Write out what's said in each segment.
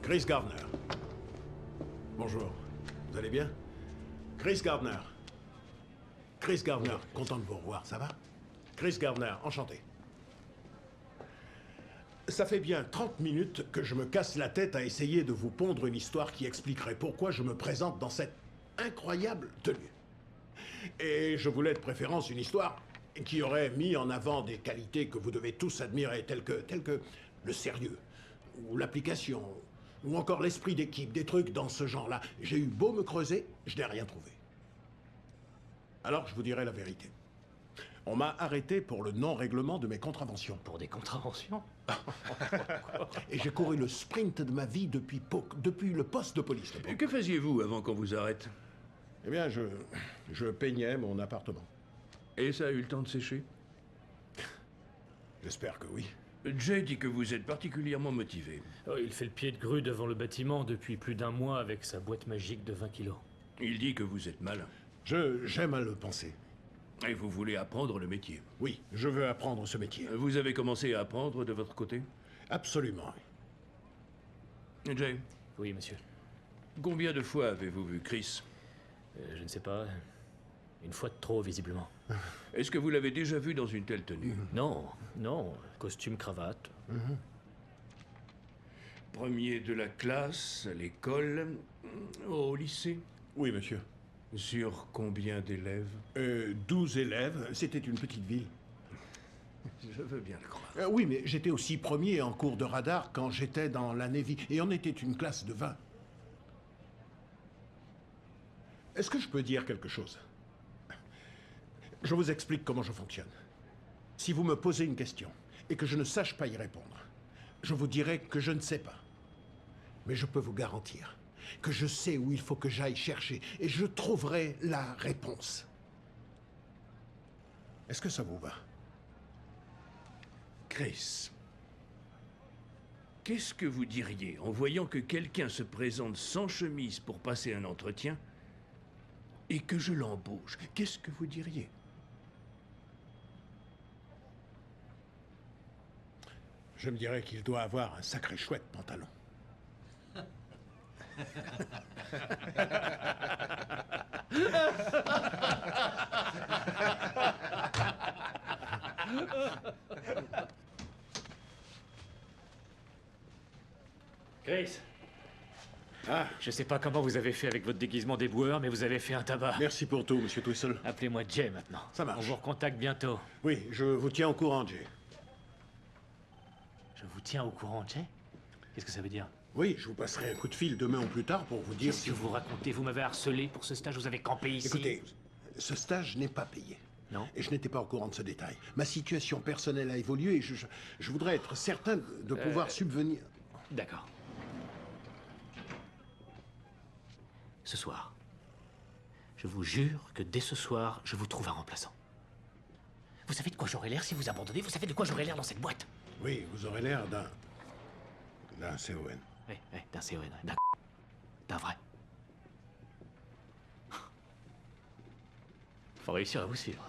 Chris Gardner. Bonjour. Vous allez bien? Chris Gardner. Chris Gardner, content de vous revoir, ça va? Chris Gardner, enchanté. Ça fait bien 30 minutes que je me casse la tête à essayer de vous pondre une histoire qui expliquerait pourquoi je me présente dans cette incroyable tenue. Et je voulais de préférence une histoire qui aurait mis en avant des qualités que vous devez tous admirer, telles que le sérieux, ou l'application, ou encore l'esprit d'équipe, des trucs dans ce genre-là. J'ai eu beau me creuser, je n'ai rien trouvé. Alors je vous dirai la vérité. On m'a arrêté pour le non-règlement de mes contraventions. Pour des contraventions? Et j'ai couru le sprint de ma vie depuis le poste de police. Et que faisiez-vous avant qu'on vous arrête? Eh bien, je peignais mon appartement. Et ça a eu le temps de sécher? J'espère que oui. Jay dit que vous êtes particulièrement motivé. Oh, il fait le pied de grue devant le bâtiment depuis plus d'1 mois avec sa boîte magique de 20 kilos. Il dit que vous êtes malin. J'aime à le penser. Et vous voulez apprendre le métier. Oui, je veux apprendre ce métier. Vous avez commencé à apprendre de votre côté? Absolument. Jay, Oui, monsieur. combien de fois avez-vous vu Chris? Je ne sais pas. Une fois de trop, visiblement. Est-ce que vous l'avez déjà vu dans une telle tenue? Non, non. Costume, cravate. Premier de la classe, à l'école, au lycée? Oui, monsieur. Sur combien d'élèves? 12 élèves, c'était une petite ville. Je veux bien le croire. Oui, mais j'étais aussi premier en cours de radar quand j'étais dans la Navy. Et on était une classe de 20. Est-ce que je peux dire quelque chose? Je vous explique comment je fonctionne. Si vous me posez une question et que je ne sache pas y répondre, je vous dirai que je ne sais pas. Mais je peux vous garantir que je sais où il faut que j'aille chercher et je trouverai la réponse. Est-ce que ça vous va? Chris, qu'est-ce que vous diriez en voyant que quelqu'un se présente sans chemise pour passer un entretien et que je l'embauche? Qu'est-ce que vous diriez? Je me dirais qu'il doit avoir un sacré chouette pantalon. Chris, Ah, je sais pas comment vous avez fait avec votre déguisement d'éboueur, mais vous avez fait un tabac. merci pour tout, monsieur Twistle. Appelez-moi Jay maintenant. Ça marche. On vous recontacte bientôt. Oui, je vous tiens au courant, Jay. Je vous tiens au courant, Jay? Qu'est-ce que ça veut dire? Oui, je vous passerai un coup de fil demain ou plus tard pour vous dire Qu'est-ce que vous racontez? Vous m'avez harcelé pour ce stage, vous avez campé ici. Écoutez, ce stage n'est pas payé. Non. Et je n'étais pas au courant de ce détail. Ma situation personnelle a évolué et je voudrais être certain de pouvoir subvenir. D'accord. Ce soir, je vous jure que dès ce soir, je vous trouve un remplaçant. Vous savez de quoi j'aurais l'air si vous abandonnez? Vous savez de quoi j'aurais l'air dans cette boîte? Oui, vous aurez l'air d'un CON. Oui, d'un CON, d'un vrai. Faut réussir à vous suivre.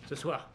Ce soir,